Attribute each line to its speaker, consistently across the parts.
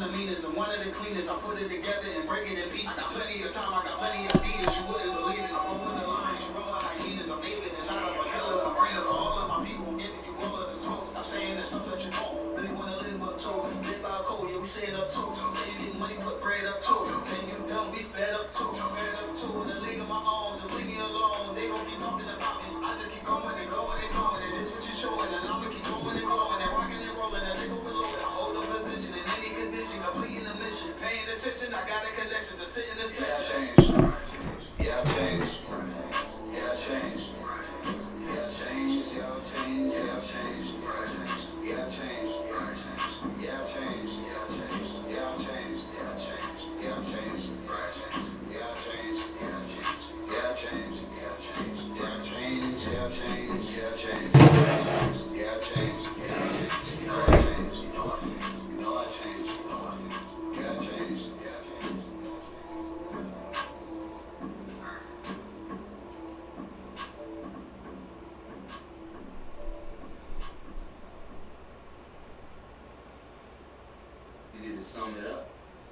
Speaker 1: the meanest and one of the cleanest. I put it together and break it in pieces. I got plenty of time, I got plenty of ideas. You wouldn't believe it. I'm over the line, you roll like hyenas. I'm David inside of a killer. I'm bringing for all of my people. I'm giving you all of the smoke. Stop saying the stuff that you know. Really wanna live up to. Live by a code, yeah, we say it up too. Say you get money, put bread up too. Saying you dumb, we fed up too. Fed up too. In the league of my own, just leave me alone. They gon' keep talking about me. I just keep going and going and going. And this what you're showing. And I'ma keep going and going. And rocking and rolling. And take over load. I hold a position in any condition. Completing the mission. Paying attention. I got a connection. Just sitting in the section.
Speaker 2: Yeah, I changed. Yeah, I changed. Yeah, I changed. Yeah, I changed. Yeah, I changed. Yeah, I changed. Yeah, I changed. Yeah, I changed. Yeah, I changed. Yeah, I changed. Yeah, I changed. Yeah, I changed. Yeah, I changed. Yeah, I changed. Yeah, I changed. Yeah, I changed. Yeah, I changed. Yeah, I changed. Yeah, I changed. You know I changed. You know I changed. Yeah, I changed. Yeah, I changed.
Speaker 3: Easy to sum it up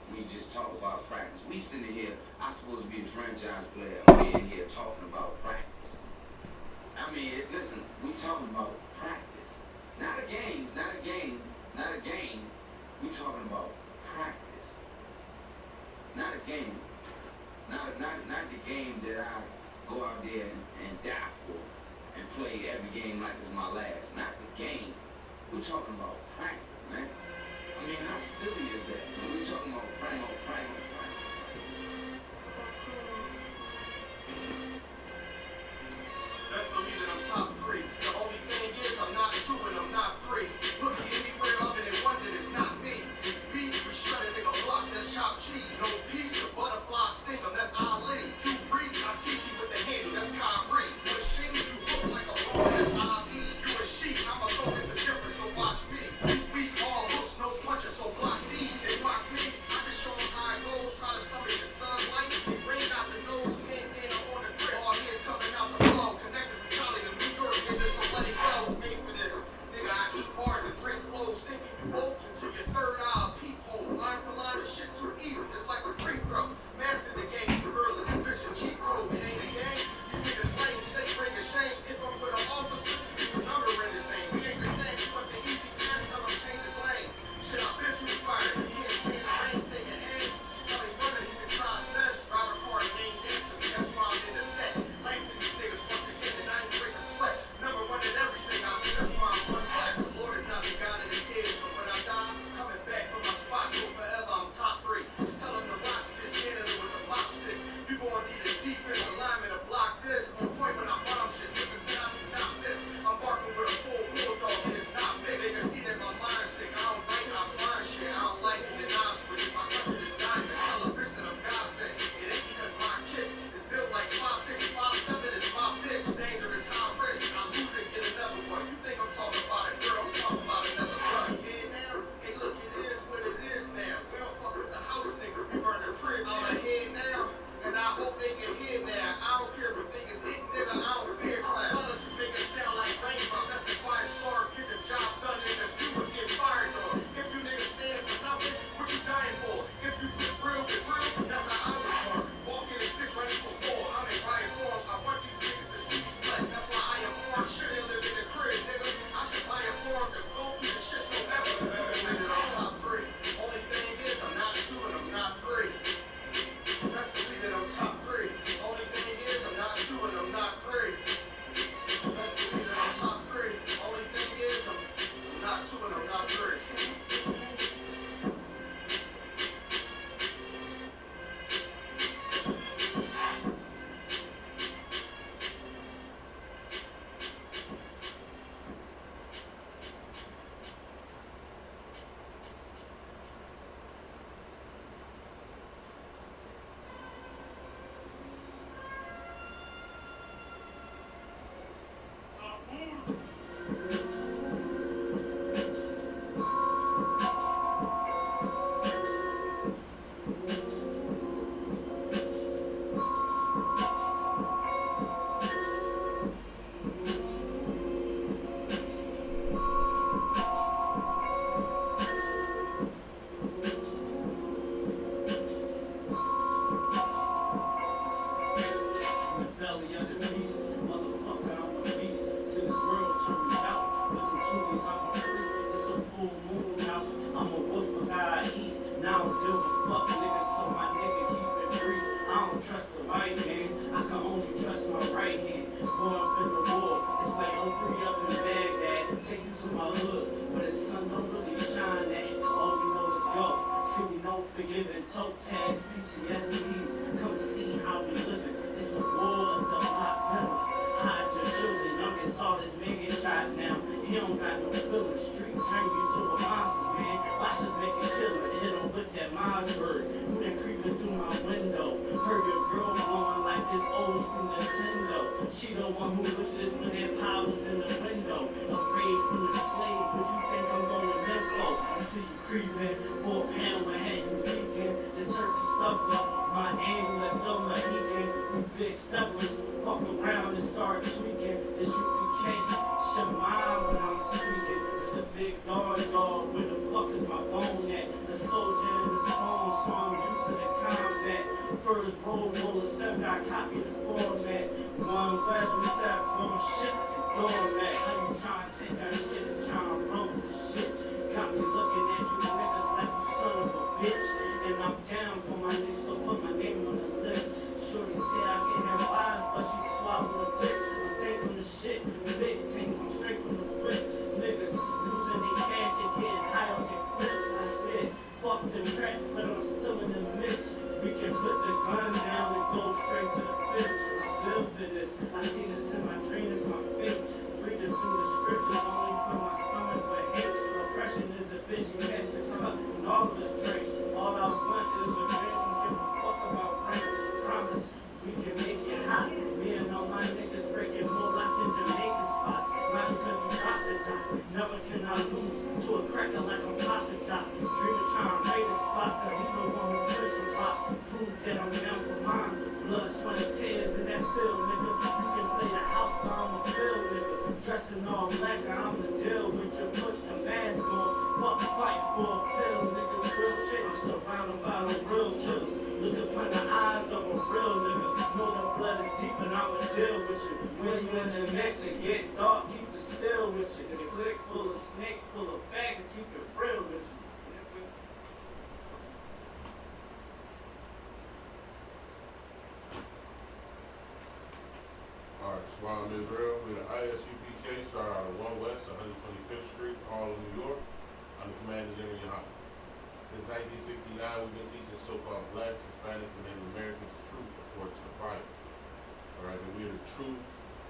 Speaker 3: when you just talk about practice. We sitting here, I'm supposed to be a franchise player. I'm in here talking about practice. I mean, listen, we talking about practice. Not a game, not a game, not a game. We talking about practice. Not a game. Not the game that I go out there and die for and play every game like it's my last. Not the game. We're talking about practice, man. I mean, how silly is that? When we're talking about practice.
Speaker 4: Let's believe that I'm top 3. The only thing is I'm not 2 and I'm not 3. Put me anywhere up and they wonder it's not me. It's beef, we shred a nigga block, that's chopped cheese. No piece, the butterfly sting 'em, that's Ali. You read, I teach you with the handle, that's Kyrie. Machine, you look like a ball, that's IV. You a sheep, I'm a low, it's a difference, so watch me. You weak,
Speaker 5: give a fuck, nigga, so my nigga keep it brief. I don't trust the white man, I can only trust my right hand. Going up in the war, it's like 03 up in Baghdad. Take you to my hood, but the sun don't really shine at. All we know is go. See, we know forgiving toe tags, PTSDs. Come and see how we living. It's a war of the block better. Hide your children, youngest artist, man get shot now. He don't got no feeling. Street turn you to a monster, man. Watch us make a killer. Hit him with that Mossberg. You done creeping through my window. Heard your girl blowing like this old school Nintendo. She the one who put this when that powers in the window. Afraid from the slave, but you think I'm going limbo. I see you creeping for a pound, I had you leaking. The turkey stuff up, my amulet, no Mohican. You big steppers, fuck around and start tweaking. This UPK, shut my eye when I'm speaking. It's a big dog, where the fuck is my bone at? The soldier in the phone, so I'm used to the combat. First roll of 7, I copy the format. One glass, we step on shit, doormat. How you tryna take that shit and tryna roll the shit? Got me looking at you niggas like you son of a bitch. And I'm down for my niggas, so put my name on the list. Shorty say I can't have eyes, but she swallow the dicks. I'm thinking the shit, big things, I'm straight from the whip. Niggas losing their cash, they getting high on their flip. I said, fuck the track, but I'm still in the mix. We can put the gun down and go straight to the fist. I'm built for this, I seen this in my dream, it's my fate. Reading through the scriptures, only for my stomach, but hate. Oppression is a bitch, you catch the cut, and all of us drink. All I want is a drink, don't give a fuck about rank. Promise, we can make it hot. Me and all my niggas breaking more like in Jamaican spots. Mountain country drop the dot, never can I lose. To a cracker like I'm pop the dot. Dreamer trying to raid a spot, cause he the one who pushed the rock. Prove that I'm down for mine. Blood, sweat, and tears in that field, nigga. You can play the house, but I'm a field, nigga. Dressing all black, I'm the deal with you. Put the mask on, fuck fight for a pill, nigga. Real shit, I'm surrounded by the real killers. Look upon the eyes of a real nigga. Know the blood is deep and I'ma deal with you. When you in the mix and get dark, keep the still with you. In a clique full of snakes, full of faggots, keep it real with you.
Speaker 6: Alright, Shalom Israel. We're the ISUPK, started out of 1 West, 125th Street, Harlem, New York. I'm the Commander General Yohana. Since 1969, we've been teaching so-called blacks, Hispanics, and Native Americans the truth according to the Bible. Alright, and we are the true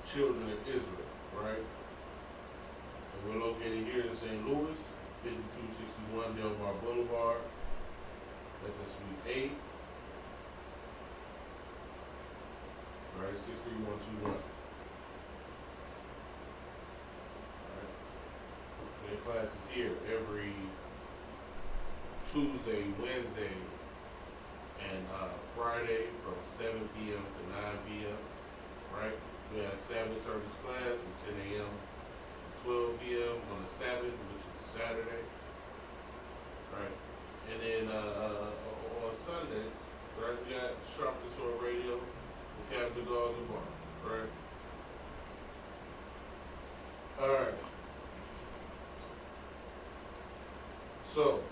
Speaker 6: children of Israel, right? And we're located here in St. Louis, 5261 Delmar Boulevard. That's in Suite 8. Alright, 63121. Alright. We have classes here every Tuesday, Wednesday, and Friday from 7 p.m. to 9 p.m. Right? We have Sabbath service class from 10 a.m. to 12 p.m. on the Sabbath, which is Saturday. Right? And then on Sunday, right, we got Sharpness on Radio with Captain Dog and Bar. Right? Alright. So,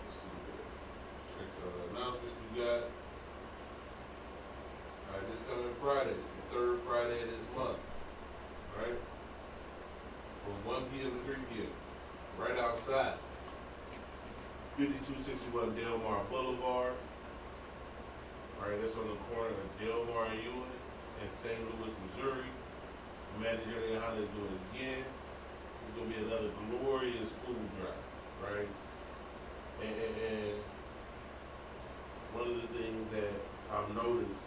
Speaker 6: let's see here. Check the announcements we got. Alright, this coming Friday, the third Friday of this month. Right? From 1 p.m. to 3 p.m. Right outside. 5261 Delmar Boulevard. Alright, that's on the corner of Delmar and Ewing in St. Louis, Missouri. Commander General Yohana is doing it again. It's going to be another glorious food drive, right? And one of the things that I've noticed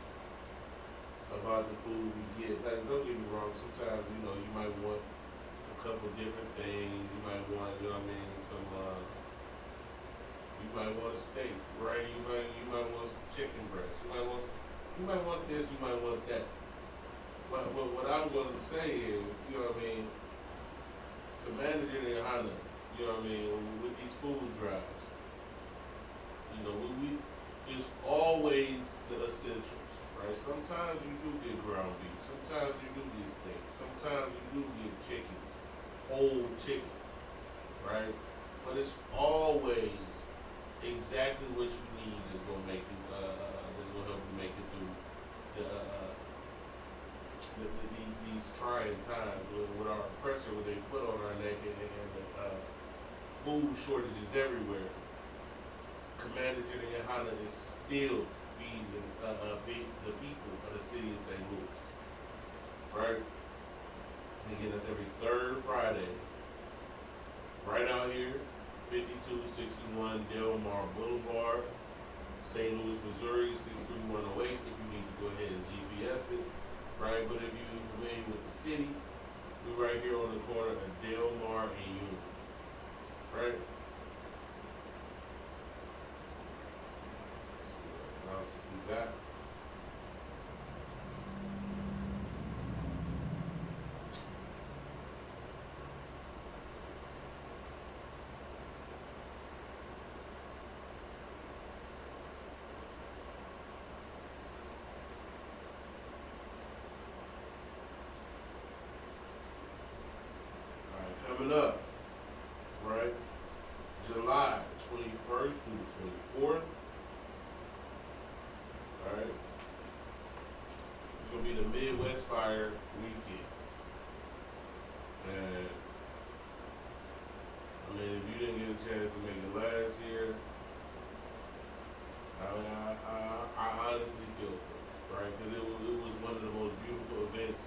Speaker 6: about the food we get, like, don't get me wrong, sometimes, you know, you might want a couple different things. You might want, you know what I mean, some, you might want a steak, right? You might want some chicken breast. You might want this, you might want that. But what I'm going to say is, you know what I mean, Commander General Yohana, you know what I mean, with these food drives, you know, it's always the essentials, right? Sometimes you do get ground beef. Sometimes you do get steak. Sometimes you do get chickens, whole chickens, right? But it's always exactly what you need is gonna make you, is gonna help you make it through these trying times with our oppressor, what they put on our neck, and food shortages everywhere. Commander General Yohana is still feeding the people of the city of St. Louis, right? And again, that's every third Friday, right out here, 5261 Delmar Boulevard, St. Louis, Missouri, 63108. If you need to go ahead and GPS it, right? But if you're familiar with the city, we're right here on the corner of Delmar and Union, right? Now, we got. Coming up, right? July 21st through the 24th. Alright? It's gonna be the Midwest Fire weekend. And I mean, if you didn't get a chance to make it last year, I honestly feel for it, right? Because it was one of the most beautiful events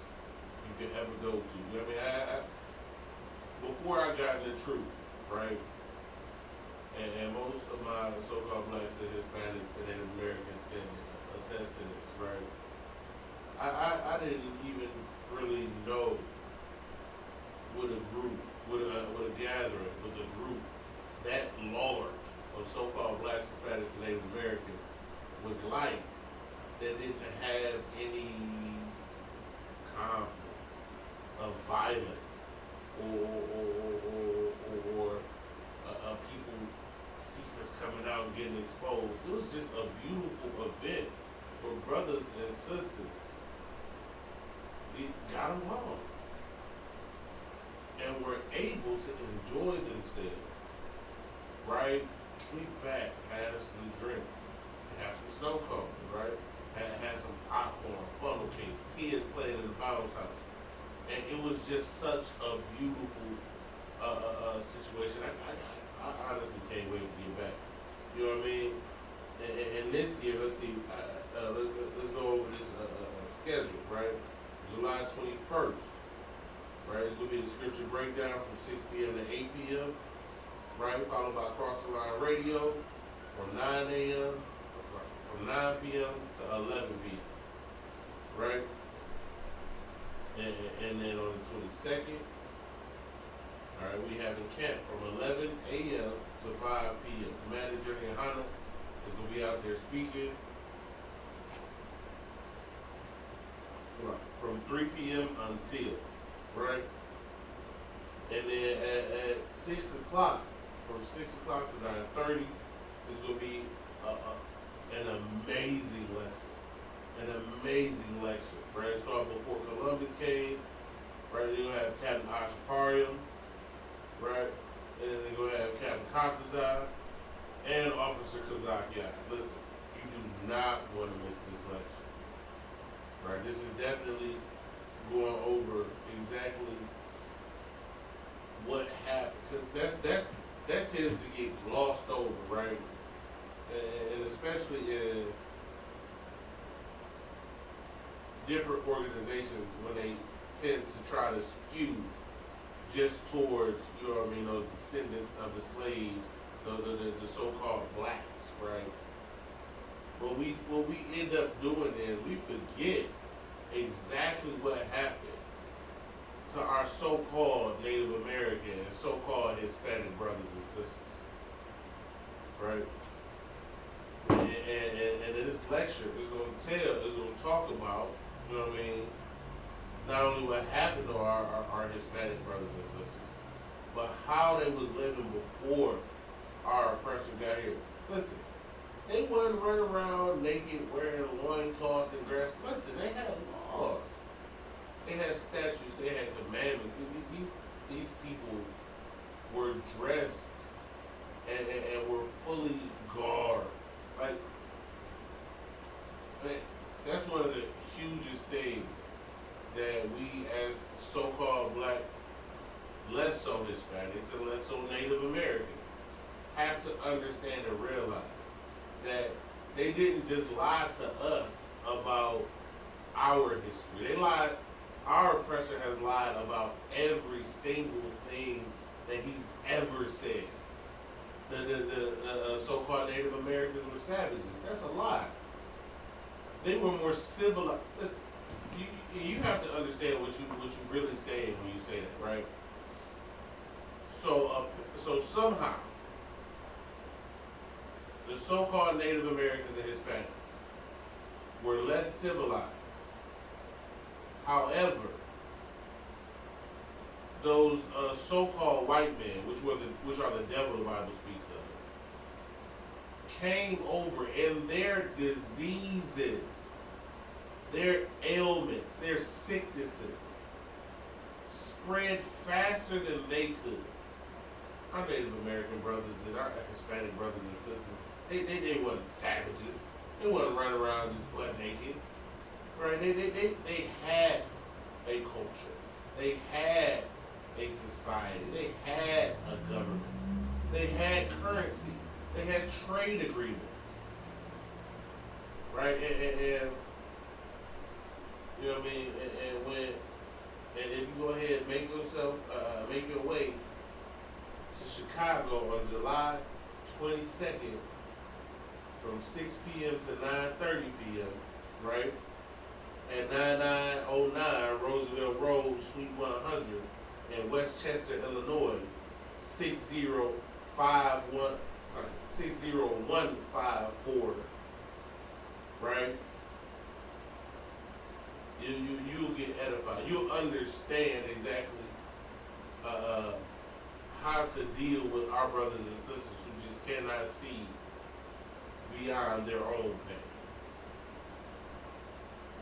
Speaker 6: you could ever go to. I mean, before I got in the truth, right? And most of my so-called blacks and Hispanic and Native Americans can attest to this, right? I didn't even really know what a group, what a gathering, was a group that large of so-called blacks, Hispanics, and Native Americans was like, that didn't have any conflict of violence or people secrets coming out and getting exposed. It was just a beautiful event where brothers and sisters got along and were able to enjoy themselves, right? Kick back, have some drinks, have some snow cones, right? Have some popcorn, funnel cakes, kids playing in the bounce house. And it was just such a beautiful situation. I honestly can't wait to get back. You know what I mean? And this year, let's see, let's go over this schedule, right? July 21st, right? It's going to be the scripture breakdown from 6 p.m. to 8 p.m., right? Followed by Cross the Line Radio from 9 a.m., from 9 p.m. to 11 p.m., right? And then on the 22nd, all right, we have in camp from 11 a.m. to 5 p.m. Commander Jerry Yohana is going to be out there speaking from 3 p.m. until, right? And then at 6 o'clock, from 6 o'clock to 9:30, is going to be an amazing lesson. An amazing lecture, right? It's called Before Columbus Came, right? You're going to have Captain Ashaparium, right? And then they're going to have Captain Kantazai and Officer Kazakian. Listen, you do not want to miss this lecture, right? This is definitely going over exactly what happened, because that tends to get glossed over, right? And especially in different organizations when they tend to try to skew just towards, you know what I mean, those descendants of the slaves, the so-called blacks, right? What we end up doing is we forget exactly what happened to our so-called Native American and so-called Hispanic brothers and sisters, right? And this lecture is going to talk about, you know what I mean, not only what happened to our Hispanic brothers and sisters, but how they was living before our oppressor got here. Listen, They wouldn't run around naked wearing loincloths and grass. Listen, they had laws. They had statutes. They had commandments. These people were dressed and were fully garbed. Like, that's one of the hugest things that we as so-called blacks, less so Hispanics and less so Native Americans, have to understand and realize that they didn't just lie to us about our history. They lied, our oppressor has lied about every single thing that he's ever said. The so-called Native Americans were savages. That's a lie. They were more civilized. Listen, you have to understand what you really saying when you say that, right? So somehow, the so-called Native Americans and Hispanics were less civilized. However, those so-called white men, which are the devil the Bible speaks of, came over and their diseases, their ailments, their sicknesses spread faster than they could. Our Native American brothers and our Hispanic brothers and sisters, they wasn't savages. They wasn't running around just butt naked. Right? They had a culture. They had a society. They had a government. They had currency. They had trade agreements. Right? And you know what I mean? And if you go ahead and make your way to Chicago on July 22nd from 6 p.m. to 9:30 p.m., right? At 9909 Roosevelt Road, Suite 100 in Westchester, Illinois, 60154, right? You'll get edified. You'll understand exactly how to deal with our brothers and sisters who just cannot see beyond their own pain.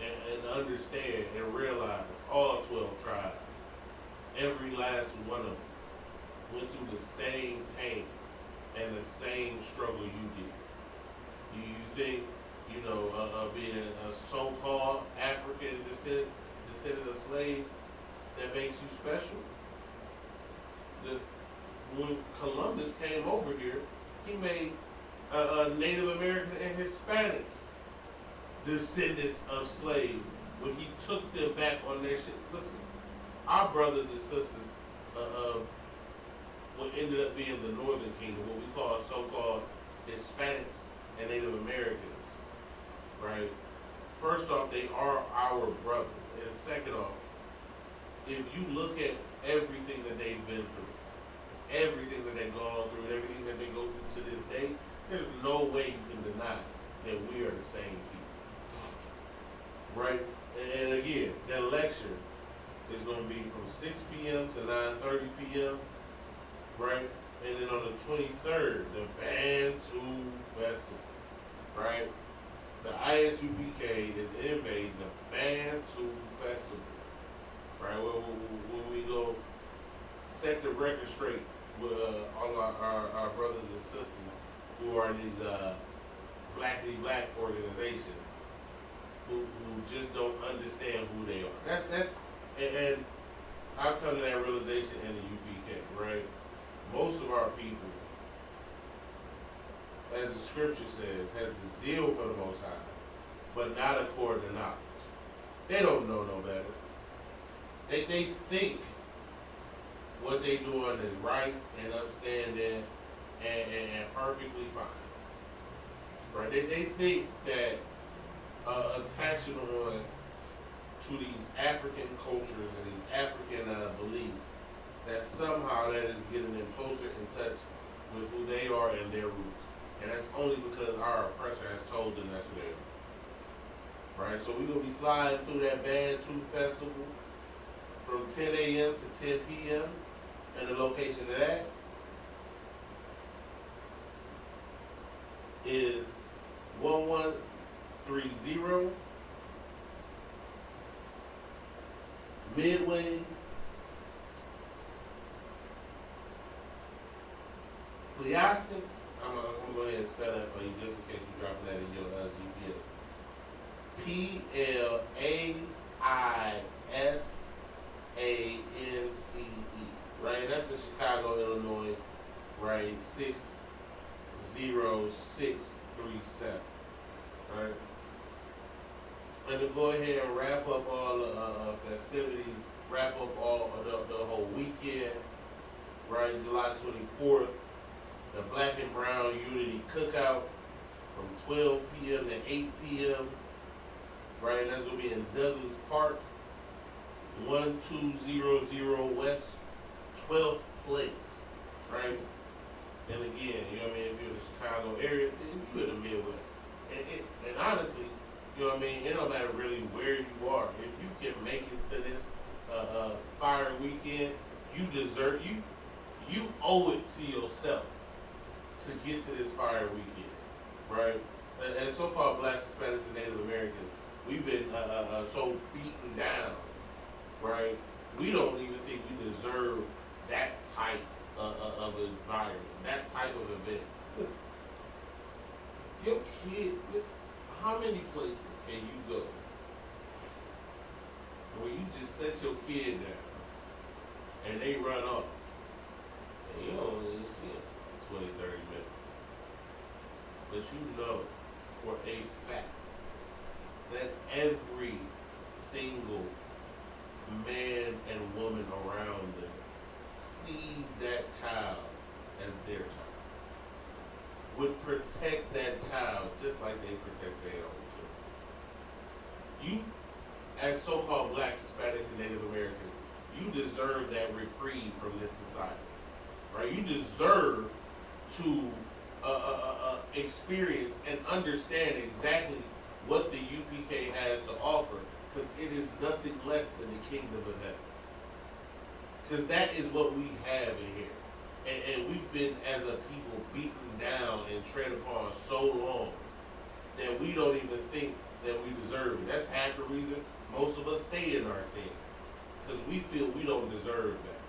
Speaker 6: And understand and realize all 12 tribes, every last one of them, went through the same pain and the same struggle you did. You think, being a so-called African descendant of slaves, that makes you special? When Columbus came over here, he made Native American and Hispanics descendants of slaves when he took them back on their shit. Listen, our brothers and sisters, what ended up being the Northern Kingdom, what we call so-called Hispanics and Native Americans, right? First off, they are our brothers. And second off, if you look at everything that they've been through, everything that they've gone through, everything that they go through to this day, there's no way you can deny that we are the same people. Right? And again, that lecture is going to be from 6 p.m. to 9:30 p.m. Right? And then on the 23rd, the Bantu Festival. Right? The ISUPK is invading the Bantu Festival. Right? When we go set the record straight with all our brothers and sisters who are in these black organizations who just don't understand who they are. And I've come to that realization in the UPK, right? Most of our people, as the scripture says, has a zeal for the Most High, but not according to knowledge. They don't know no better. They think what they doing is right and upstanding and perfectly fine. Right? They think that attaching on to these African cultures and these African beliefs, that somehow that is getting them closer in touch with who they are and their roots. And that's only because our oppressor has told them that's who they are. Right? So we're going to be sliding through that Bantu Festival from 10 a.m. to 10 p.m. And the location of that is 1130. Midway. Pleasance. I'm gonna go ahead and spell that for you just in case you're dropping that in your GPS. Pleisance. Right? That's in Chicago, Illinois. Right? 60637. Right? And to go ahead and wrap up all the festivities, wrap up all of the whole weekend, right? July 24th, the Black and Brown Unity Cookout from 12 p.m. to 8 p.m., right? And that's going to be in Douglas Park, 1200 West 12th Place, right? And again, you know what I mean, if you're in the Chicago area, if you're in the Midwest, and honestly, you know what I mean, it don't matter really where you are. If you can make it to this fire weekend, you deserve, you owe it to yourself to get to this fire weekend, right? And so-called Blacks, Hispanics, and Native Americans, we've been so beaten down, right? We don't even think we deserve that type of environment, that type of event. Listen, your kid, how many places can you go where you just set your kid down and they run off and you don't even see them for 20, 30 minutes? But you know for a fact that every single man and woman around them sees that child as their child, would protect that child just like they protect their own children. You, as so-called Blacks, Hispanics, and Native Americans, you deserve that reprieve from this society, right? You deserve to experience and understand exactly what the UPK has to offer, because it is nothing less than the kingdom of heaven. Because that is what we have in here. And we've been, as a people, beaten down and tread upon so long that we don't even think that we deserve it. That's half the reason most of us stay in our sin. Because we feel we don't deserve that.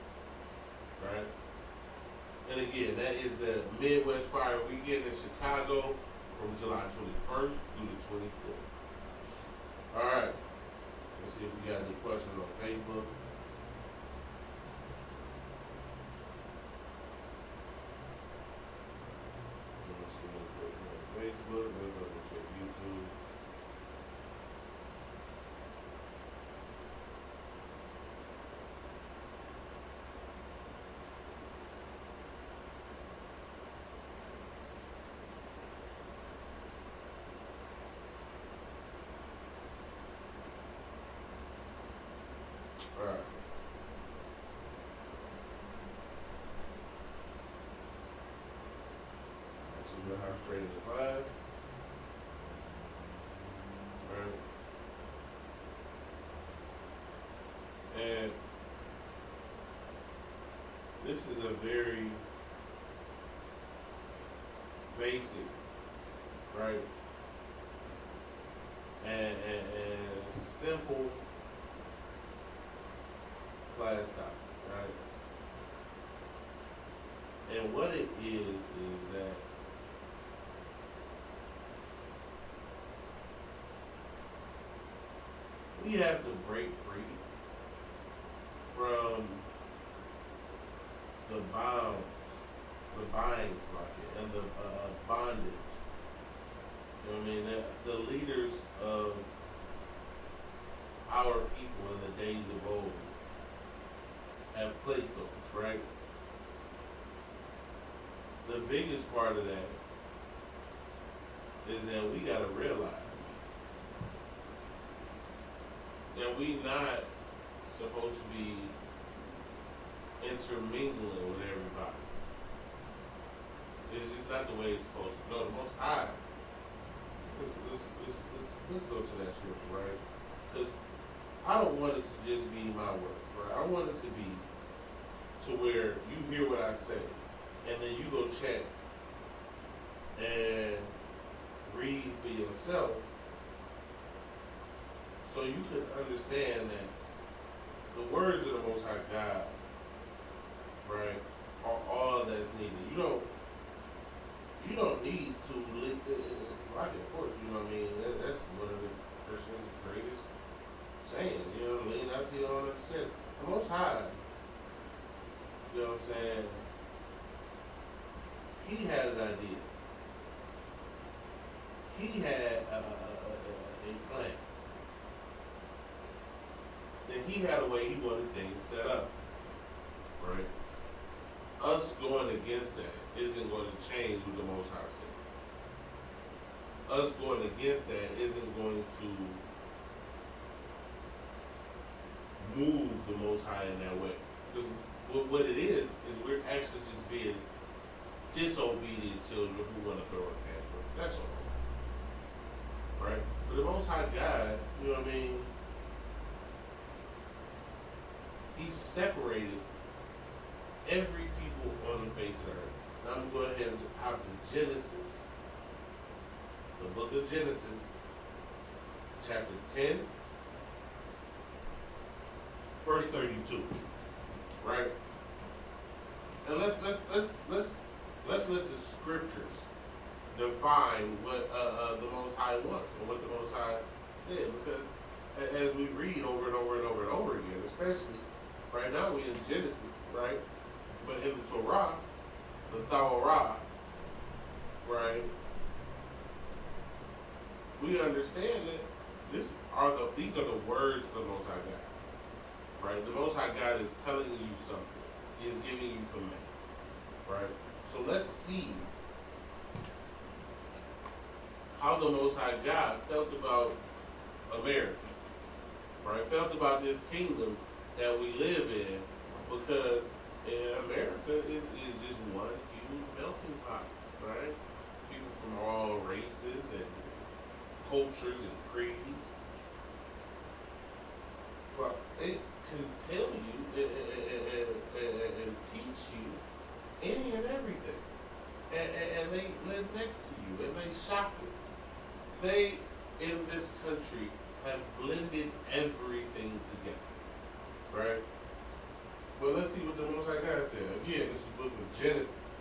Speaker 6: Right? And again, that is the Midwest Fire Weekend in Chicago from July 21st through the 24th. Alright. Let's see if we got any questions on Facebook. Facebook, let's go check YouTube. All right. So we'll have straight in the class. And this is a very basic, right, and simple class topic, right? And what it is that we have to break free from the bonds, the binds like it, and the bondage. You know what I mean? The leaders of our people in the days of old have placed on us, right? The biggest part of that is that we gotta realize that we not supposed to be intermingling with everybody. It's just not the way it's supposed to go. The Most High. Let's go to that scripture, right? Because I don't want it to just be my words, right? I want it to be to where you hear what I say, and then you go check, and read for yourself so you can understand that the words of the Most High God, right, are all that's needed. You don't need to live. It's like, of course, you know what I mean. That's one of the Christians' greatest saying. You know, lean out to your own understanding. The Most High, you know what I'm saying. He had an idea. He had a plan. Then he had a way he wanted things set up, right? Us going against that isn't going to change what the Most High said. Us going against that isn't going to move the Most High in that way. Because what it is we're actually just being disobedient children who want to throw a tantrum. That's all. Right? But the Most High God, you know what I mean? He separated every people on the face of the earth. Now I'm going to go ahead and out to Genesis, the book of Genesis, chapter 10, verse 32. Right? And let's let the scriptures define what the Most High wants and what the Most High said, because as we read over and over and over and over again, especially right now we in Genesis, right? But in the Torah, the Torah, right? We understand that these are the words of the Most High God, right? The Most High God is telling you something. He is giving you commands, right? So let's see how the Most High God felt about America, right? Felt about this kingdom that we live in, because America is just one huge melting pot, right? People from all races and cultures and creeds. But it can tell you and teach you any and everything. And they live next to you and they shop you. They, in this country, have blended everything together, right? Well, let's see what the Most High God said. Again, this is the book of Genesis,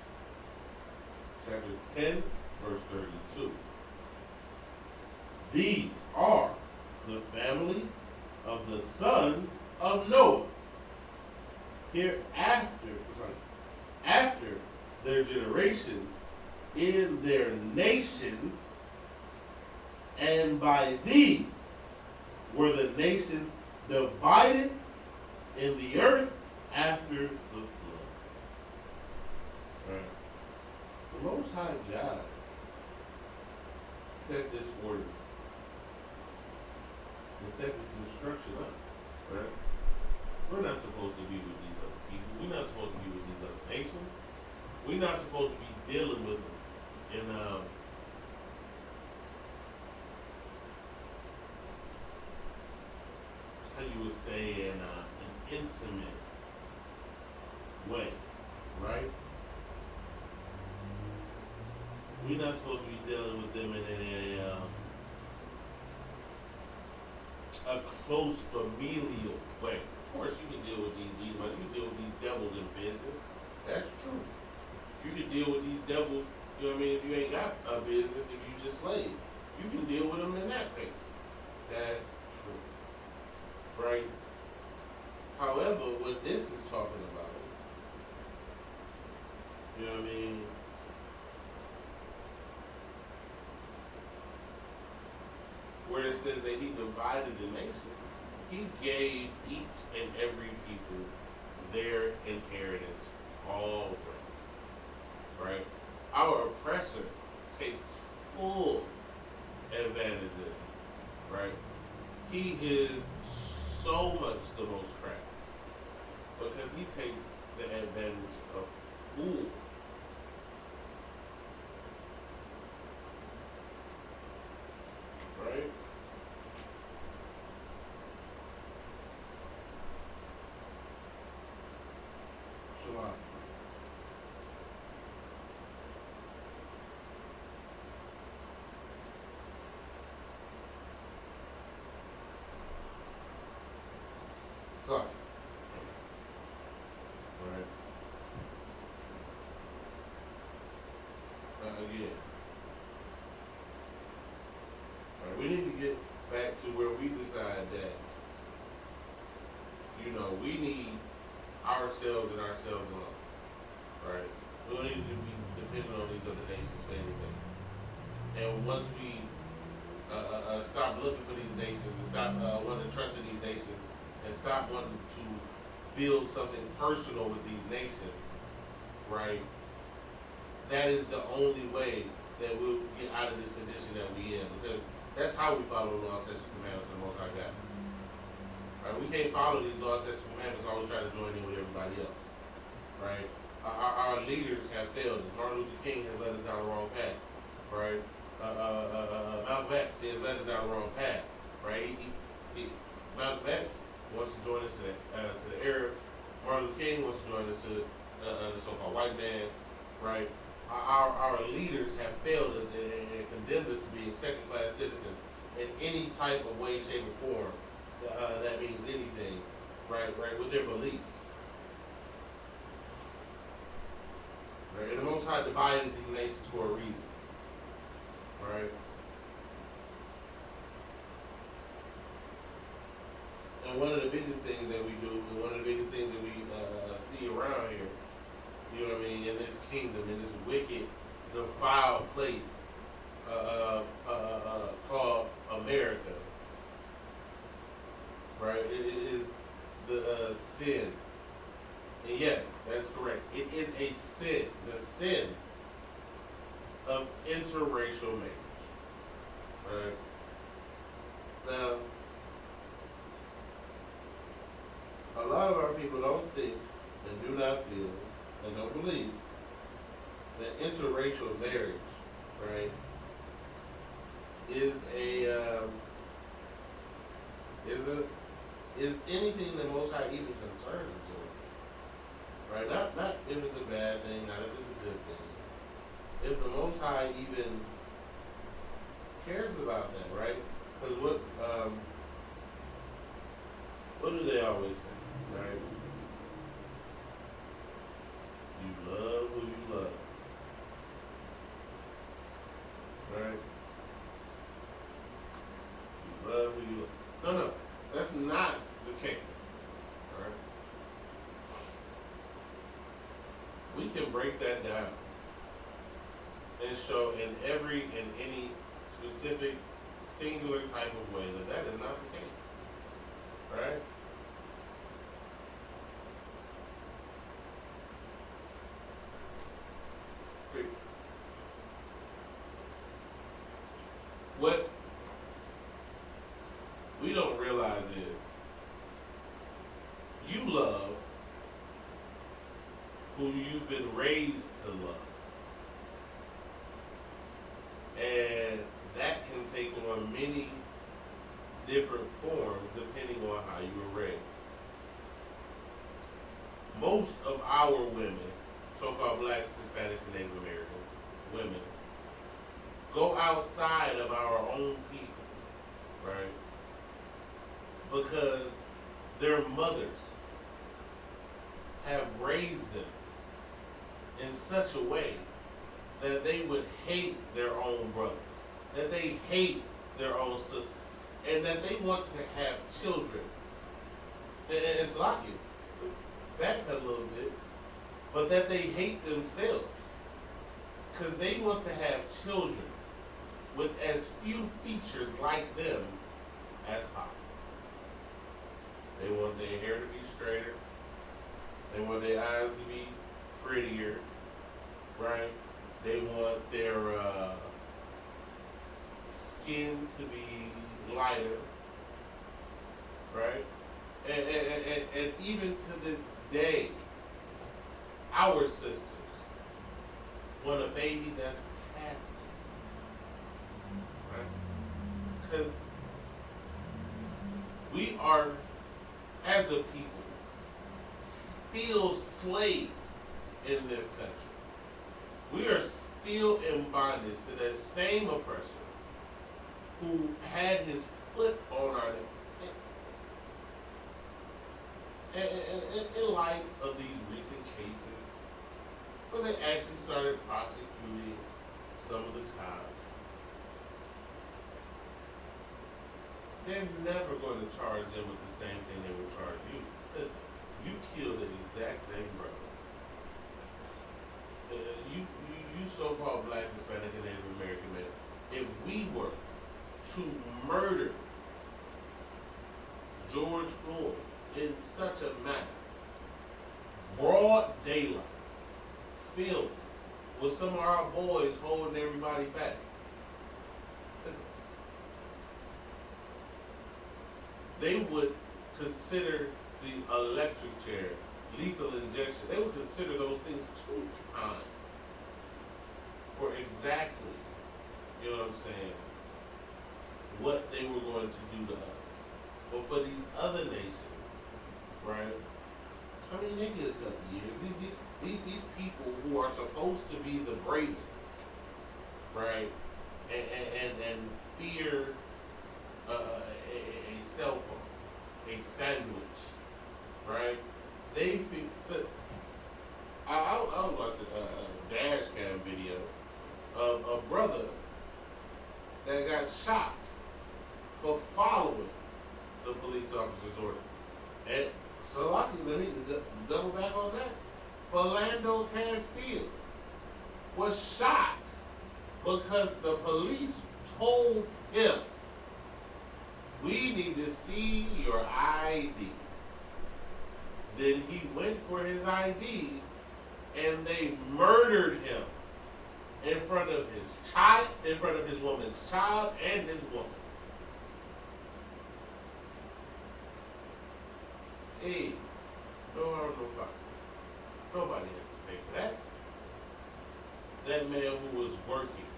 Speaker 6: chapter 10, verse 32. These are the families of the sons of Noah. After their generations in their nations, and by these were the nations divided in the earth after the flood. Right. The Most High God set this order and set this instruction up. Right? We're not supposed to be with these other people. We're not supposed to be with these other nations. We're not supposed to be dealing with them in how you would say in an intimate way, right? We're not supposed to be dealing with them in a close familial way. Of course, you can deal with these demons. You can deal with these devils in business. That's true. You can deal with these devils, you know what I mean, if you ain't got a business, if you just slave. You can deal with them in that case. That's true. Right? However, what this is talking about, you know what I mean, where it says that he divided the nation, he gave each and every people their inheritance already. Right? Our oppressor takes full advantage of it. Right? He is so much the most crafty because he takes the advantage of full. Right? Shalom. Clark. Right. Again. Right. We need to get back to where we decide that, we need ourselves and ourselves alone. Right? We don't need to be dependent on these other nations for anything. And once we stop looking for these nations and stop wanting to trust in these nations and stop wanting to build something personal with these nations, right? That is the only way that we'll get out of this condition that we in, because that's how we follow the law, statutes, and commandments of the Most High God. Right? We can't follow these laws, statutes, and commandments always try to join in with everybody else. Right? Our leaders have failed us. Martin Luther King has led us down the wrong path. Right? Malcolm X has led us down the wrong path. Right? Malcolm X wants to join us to the Arabs. Martin Luther King wants to join us to the so-called white man. Right? Our leaders have failed us and condemned us to being second-class citizens in any type of way, shape, or form that means anything, right, with their beliefs. Right? And the Most High divided these nations for a reason, right? And one of the biggest things that we do, and one of the biggest things that we see around here, you know what I mean, in this kingdom, in this wicked, defiled place called America, right? It is the sin. And yes, that's correct. It is a sin, the sin of interracial marriage, right? Now, a lot of our people don't think and do not feel and don't believe that interracial marriage, right, is anything that Most High even concerns himself with, right? Not if it's a bad thing, not if it's a good thing. If the Most High even cares about that, right? Because what do they always say, right? You love who you love. Right? You love who you love. No, that's not the case. Alright? We can break that down and show in any specific singular type of way that is not the case. Right? What we don't realize is you love who you've been raised to love. And that can take on many different forms depending on how you were raised. Most of our women, so-called blacks, Hispanics, and Native American women, go outside of our own people, right? Because their mothers have raised them in such a way that they would hate their own brothers, that they hate their own sisters, and that they want to have children. And it's like you, back a little bit, but that they hate themselves because they want to have children with as few features like them as possible. They want their hair to be straighter. They want their eyes to be prettier, right? They want their skin to be lighter, right? And even to this day, our sisters want a baby that's passing. Because we are, as a people, still slaves in this country. We are still in bondage to that same oppressor who had his foot on our neck. in light of these recent cases, where they actually started prosecuting some of the cops, they're never going to charge them with the same thing they would charge you. Listen, you killed the exact same brother. You so-called black, Hispanic, and Native American men, if we were to murder George Floyd in such a manner, broad daylight, filmed with some of our boys holding everybody back. Listen, they would consider the electric chair, lethal injection, they would consider those things too kind for exactly, you know what I'm saying, what they were going to do to us. But for these other nations, right, I mean, they get a couple years. These people who are supposed to be the bravest, right, and fear a cell phone, a sandwich, right, they feel, but I was watching a dash cam video of a brother that got shot for following the police officer's order. And so let me double back on that. Philando Castile was shot because the police told him, we need to see your ID. Then he went for his ID and they murdered him in front of his child, in front of his woman's child and his woman. Hey, no harm, no foul. Nobody has to pay for that. That man who was working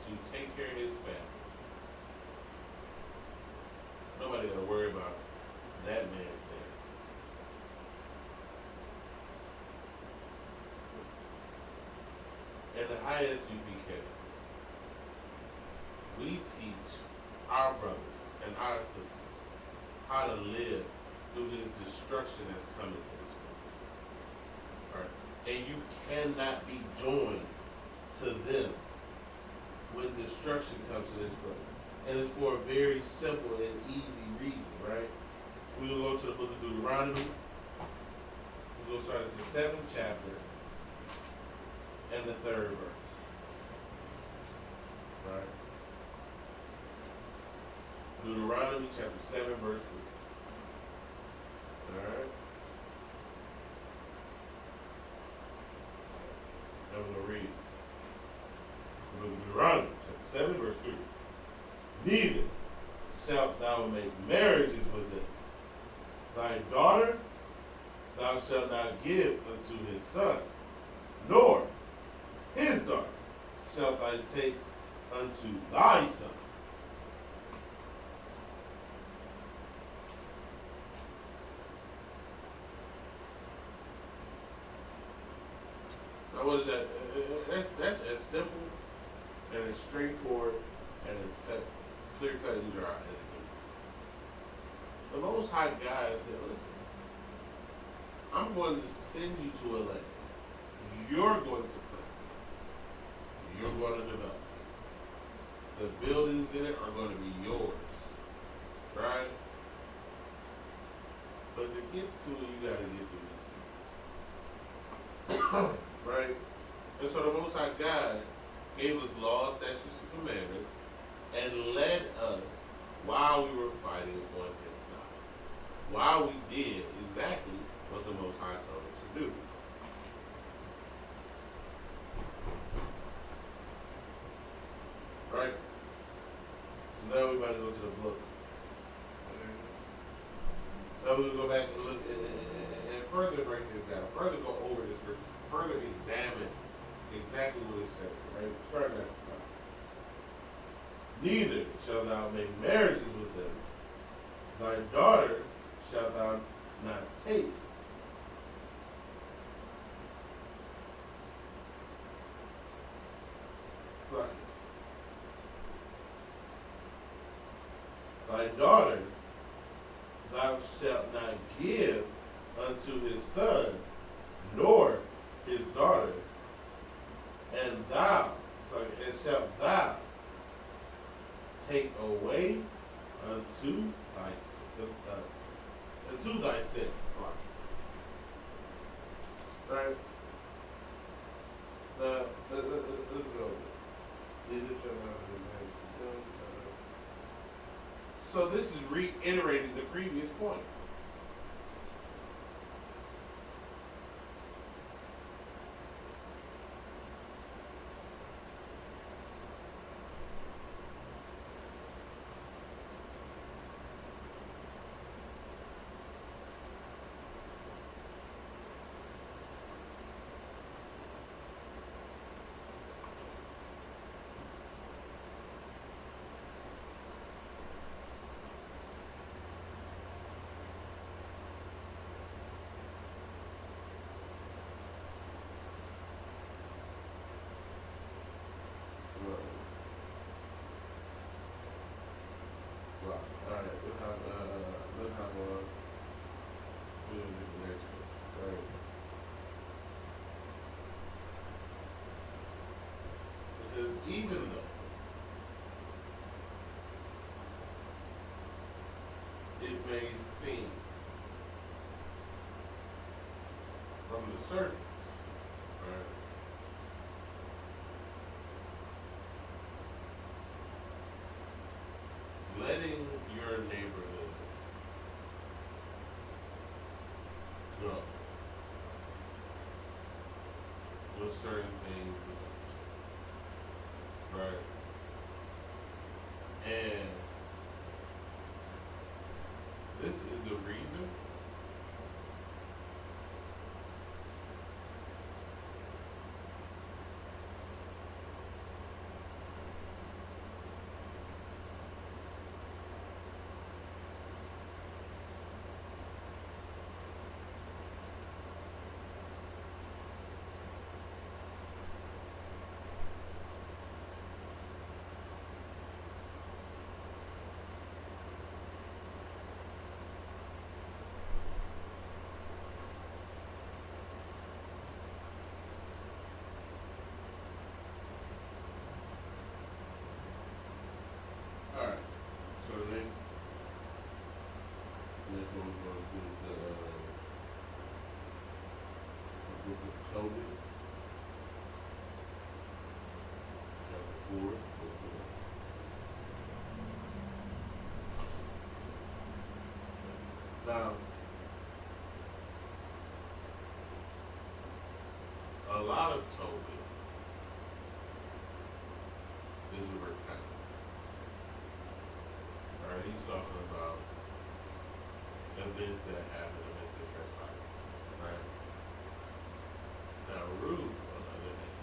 Speaker 6: to take care of his family, nobody got to worry about that man's death. And the ISUPK, we teach our brothers and our sisters how to live through this destruction that's coming to this place. Right? And you cannot be joined to them when destruction comes to this place. And it's for a very simple and easy reason, right? We will go to the book of Deuteronomy. We're going to start at the 7th chapter and the 3rd verse. Right? Deuteronomy chapter 7, verse 3. Alright? Now we're going to read the book of Deuteronomy chapter 7, verse 3. Neither shalt thou make marriages with them. Thy daughter thou shalt not give unto his son, nor his daughter shalt thou take unto thy son. Now what is that? That's as simple and as straightforward and as clear cut and dry as it can be. The Most High God said, listen, I'm going to send you to a land. You're going to plant it. You're going to develop it. The buildings in it are going to be yours. Right? But to get to it, you got to get through it. Right? And so the Most High God gave us laws, statutes, and commandments, and led us while we were fighting on his side. While we did exactly what the Most High told us to do. Right? So now we're about to go to the book. Now we're going to go back and look and further break this down, further go over the scriptures, further examine exactly what it said, right? Starting at the top. Neither shalt thou make marriages with them. Thy daughter shalt thou not take. Right. Thy daughter thou shalt not give unto unto his son, nor his daughter, and shalt thou take away unto thy sin. Right? Let's go. So this is reiterating the previous point. Alright, let's have we'll do the next one. Right. Because even though it may seem from the surface, right, letting your neighborhood go with certain things to do, right? And this is the reason alright, so the next one we're going to is the book of Tobit, chapter 4, book 4. Now, a lot of Tobit is a recount. Alright, he's talking about events that happened, events that transpired. Right? Now, Ruth, on the other hand,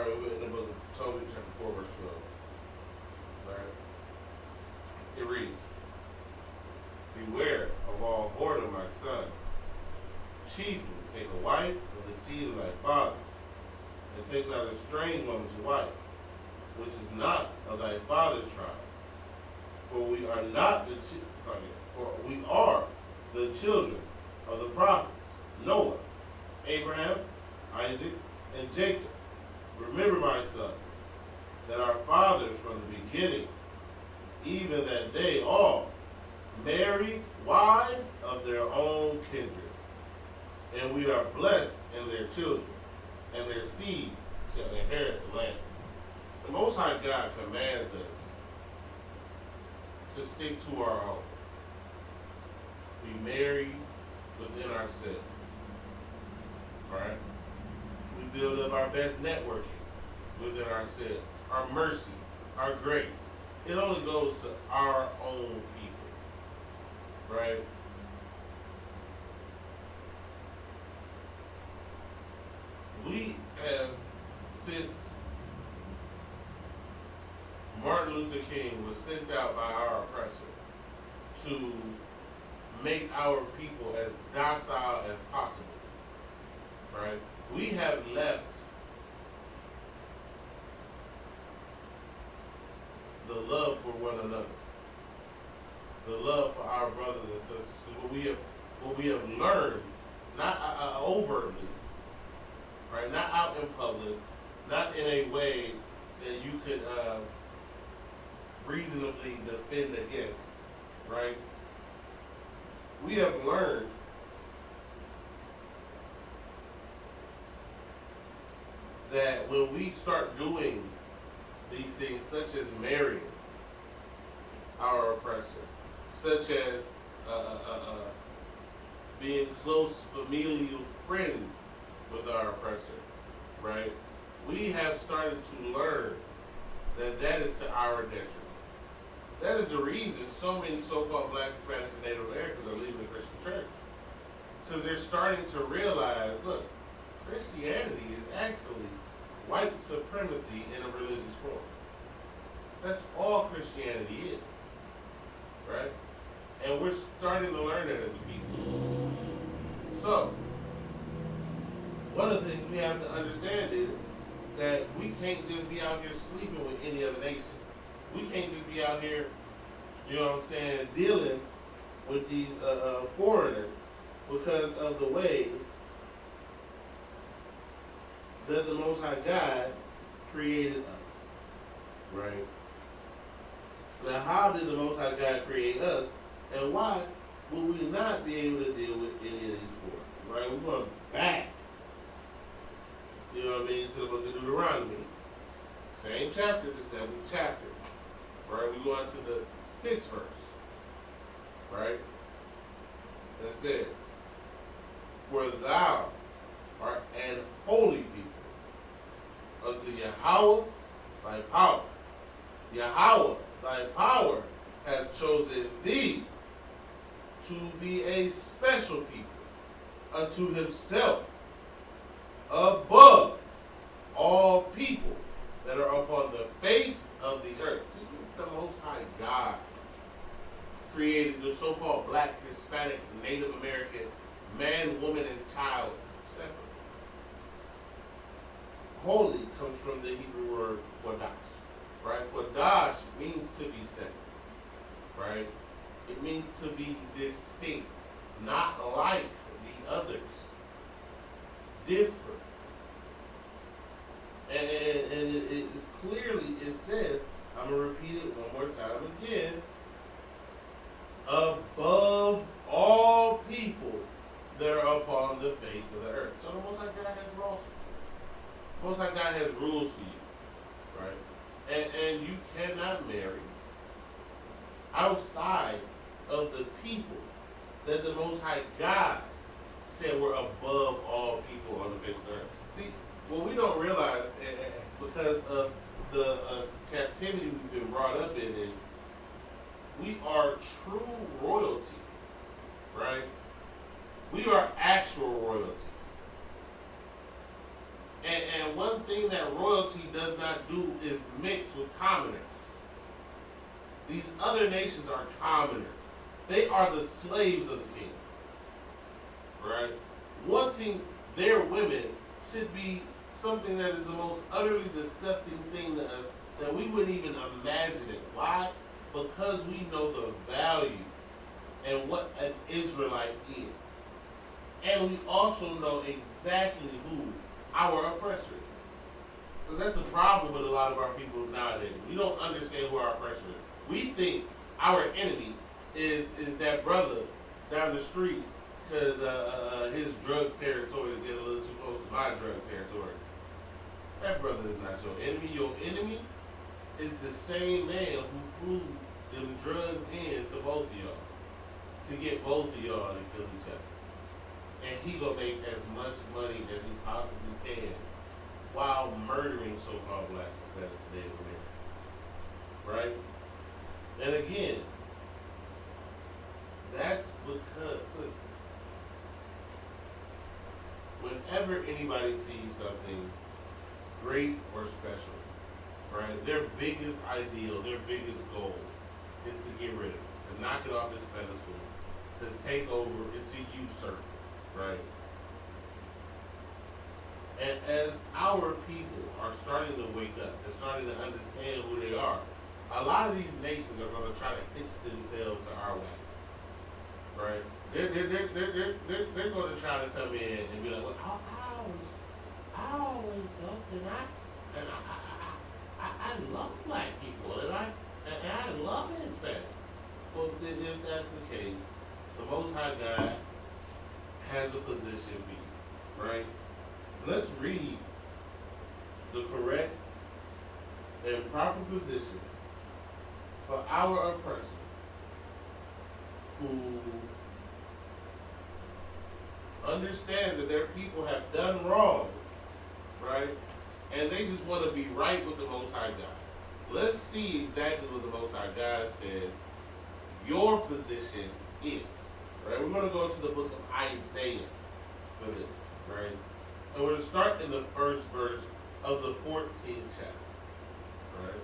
Speaker 6: Right, we're in the book of Tobit, chapter 4, verse 12. Right? It reads, beware of all whoredom, my son. Chiefly take a wife of the seed of thy father, and take not a strange woman to wife, which is not of thy father's tribe. For we are not for we are the children of the prophets, Noah, Abraham, Isaac, and Jacob. Remember, my son, that our fathers from the beginning, even that they all married wives of their own kindred. And we are blessed in their children, and their seed shall inherit the land. The Most High God commands us to stick to our own. Be married within ourselves. Right? We build up our best networking within ourselves. Our mercy, our grace. It only goes to our own people. Right? We have, since Martin Luther King was sent out by our oppressor to make our people as docile as possible, right? We have left the love for one another, the love for our brothers and sisters. What we have learned, not overtly, right? Not out in public, not in a way that you could reasonably defend against, right? We have learned that when we start doing these things, such as marrying our oppressor, such as being close familial friends with our oppressor, right? We have started to learn that that is to our detriment. That is the reason so many so-called Blacks, Hispanics, and Native Americans are leaving the Christian church. Because they're starting to realize, look, Christianity is actually white supremacy in a religious form. That's all Christianity is, right? And we're starting to learn that as a people. So, one of the things we have to understand is that we can't just be out here sleeping with any other nation. We can't just be out here, you know what I'm saying, dealing with these foreigners because of the way that the Most High God created us, right? Now, how did the Most High God create us, and why would we not be able to deal with any of these foreigners, right? We're going back, you know what I mean, to the book of Deuteronomy. Same chapter, the 7th chapter. Right, we go into the 6th verse. Right? And it says, for thou art an holy people unto Yahweh thy power. Yahweh thy power hath chosen thee to be a special people unto himself above all people that are upon the face of the earth. See, the Most High God created the so-called Black, Hispanic, Native American, man, woman, and child separate. Holy comes from the Hebrew word Kodash, right? Kodash means to be separate, right? It means to be distinct, not like the others, different. And it's clearly, it says, I'm going to repeat it one more time again, above all people that are upon the face of the earth. So the Most High God has laws for you. The Most High God has rules for you, right? And you cannot marry outside of the people that the Most High God said were above all people on the face of the earth. See, what we don't realize, because of the captivity we've been brought up in, is we are true royalty, right? We are actual royalty. And one thing that royalty royalty does not do is mix with commoners. These other nations are commoners. They are the slaves of the king. Right? Wanting their women should be something that is the most utterly disgusting thing to us, that we wouldn't even imagine it. Why? Because we know the value and what an Israelite is. And we also know exactly who our oppressor is. Because that's the problem with a lot of our people nowadays. We don't understand who our oppressor is. We think our enemy is that brother down the street because his drug territory is getting a little too close to my drug territory. That brother is not your enemy. Your enemy is the same man who flew them drugs in to both of y'all to get both of y'all to kill each other. And he gonna make as much money as he possibly can while murdering so-called blacks instead of Native Americans. Right? And again, that's because, listen, whenever anybody sees something great or special, right, their biggest ideal, their biggest goal is to get rid of it, to knock it off its pedestal, to take over, and to usurp it, right? And as our people are starting to wake up and starting to understand who they are, a lot of these nations are going to try to hitch themselves to our way, right? They're going to try to come in and be like, well, I always helped, and I love black people, and I love Hispanic. Well, then if that's the case, the Most High God has a position for you, right? Let's read the correct and proper position for our oppressor, who understands that their people have done wrong, right? And they just want to be right with the Most High God. Let's see exactly what the Most High God says your position is, right? We're going to go to the book of Isaiah for this, right? And we're going to start in the first verse of the 14th chapter, right?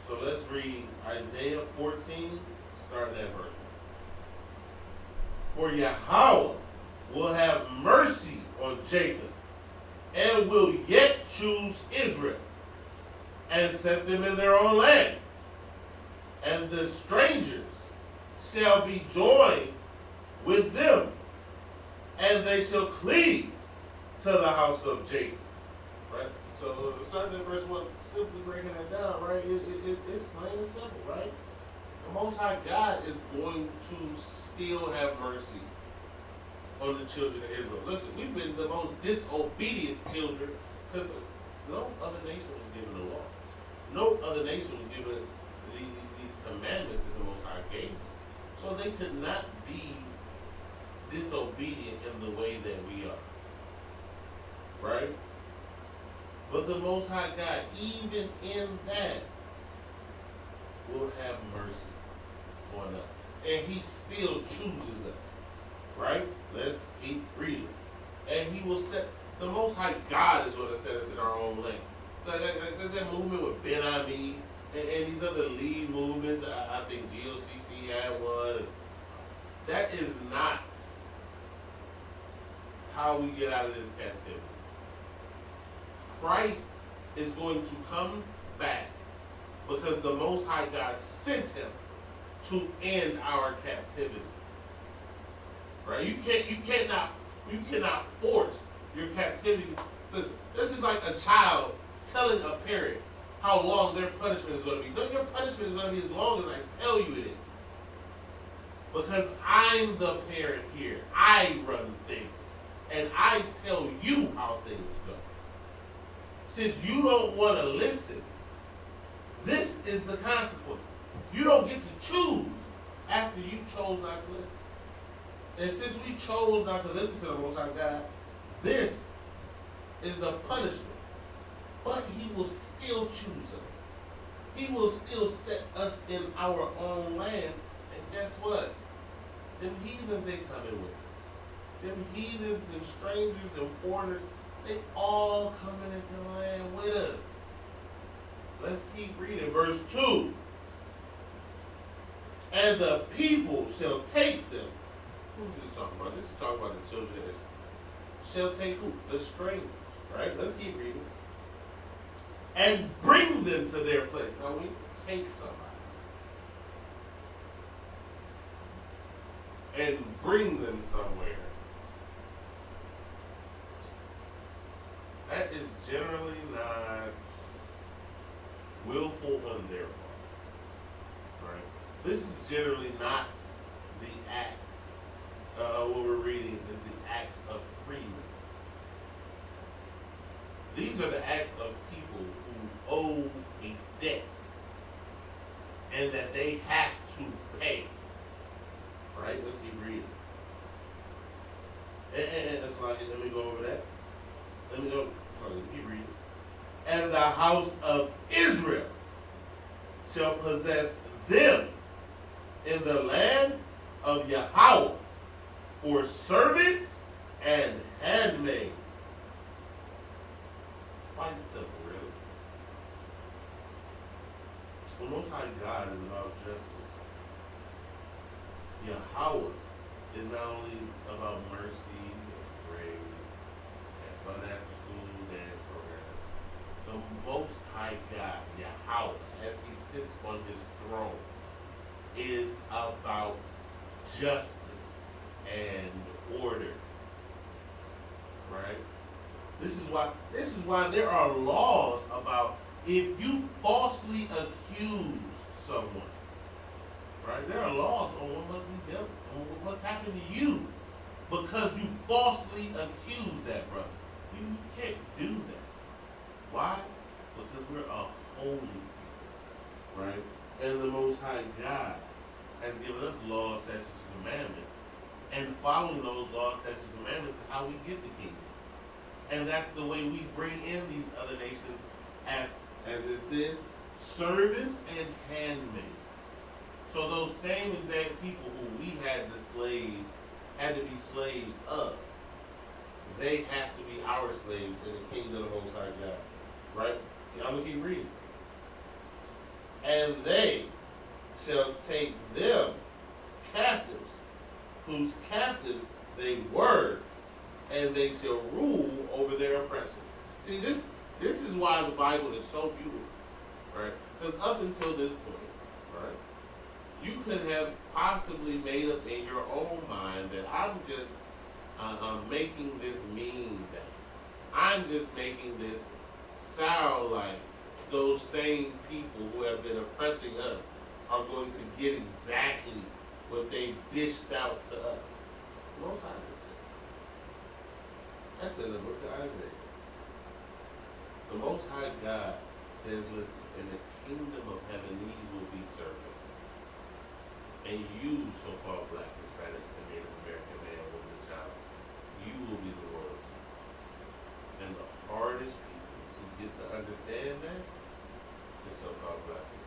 Speaker 6: So let's read Isaiah 14, starting at verse 1. For Yahweh will have mercy on Jacob, and will yet choose Israel, and set them in their own land. And the strangers shall be joined with them, and they shall cleave to the house of Jacob. Right? So starting at verse 1, simply breaking that down, right? It's plain and simple, right? The Most High God is going to still have mercy on the children of Israel. Listen, we've been the most disobedient children because no other nation was given the law. No other nation was given these commandments that the Most High gave us. So they could not be disobedient in the way that we are. Right? But the Most High God, even in that, will have mercy on us. And He still chooses us. Right? Let's keep reading. And He will set, the Most High God is going to set us in our own land. That movement with Ben Ami and these other lead movements, I think GOCC had one. That is not how we get out of this captivity. Christ is going to come back because the Most High God sent Him to end our captivity. Right? You cannot force your captivity. Listen, this is like a child telling a parent how long their punishment is going to be. No, your punishment is going to be as long as I tell you it is. Because I'm the parent here. I run things. And I tell you how things go. Since you don't want to listen, this is the consequence. You don't get to choose after you chose not to listen. And since we chose not to listen to the Most High God, this is the punishment. But He will still choose us. He will still set us in our own land. And guess what? Them heathens, they coming with us. Them heathens, them strangers, them foreigners, They all coming into the land with us. Let's keep reading. Verse 2. And the people shall take them. Who's this talking about? This is talking about the children of Israel. Shall take who? The strangers. Right? Let's keep reading. And bring them to their place. Now we take somebody. And bring them somewhere. That is generally not willful on their part. Right? This is generally not the acts, what we're reading, the acts of freedom. These are the acts of people who owe a debt and that they have to pay. Right? Let's keep reading. And let me go over that. Let me go. Sorry, keep reading. And the house of Israel shall possess them in the land of Yahweh for servants and handmaids. It's quite simple, really. The Most High God is about justice. Yahweh is not only about mercy and grace and fun after school dance programs. The Most High God, Yahweh, as He sits on His throne, is about justice and order. Right? This is why there are laws about if you falsely accuse someone. Right? There are laws on what must be done, on what must happen to you because you falsely accuse that brother. You can't do that. Why? Because we're a holy people. Right? And the Most High God has given us laws, statutes, and commandments. And following those laws, statutes, and commandments is how we get the kingdom. And that's the way we bring in these other nations as it says, servants and handmaids. So those same exact people who we had to be slaves of, they have to be our slaves in the kingdom of the Most High God. Right? I'm going to keep reading. And they shall take them captives, whose captives they were, and they shall rule over their oppressors. See, this is why the Bible is so beautiful, right? Because up until this point, right, you could have possibly made up in your own mind that I'm just making this mean that. I'm just making this sound like those same people who have been oppressing us are going to get exactly what they dished out to us. Most High just said. That's in the book of Isaiah. The Most High God says, listen, in the kingdom of heaven, these will be servants. And you, so-called Black, Hispanic, and Native American man, woman, and child, you will be the royalty. And the hardest people to get to understand that is so-called Blacks.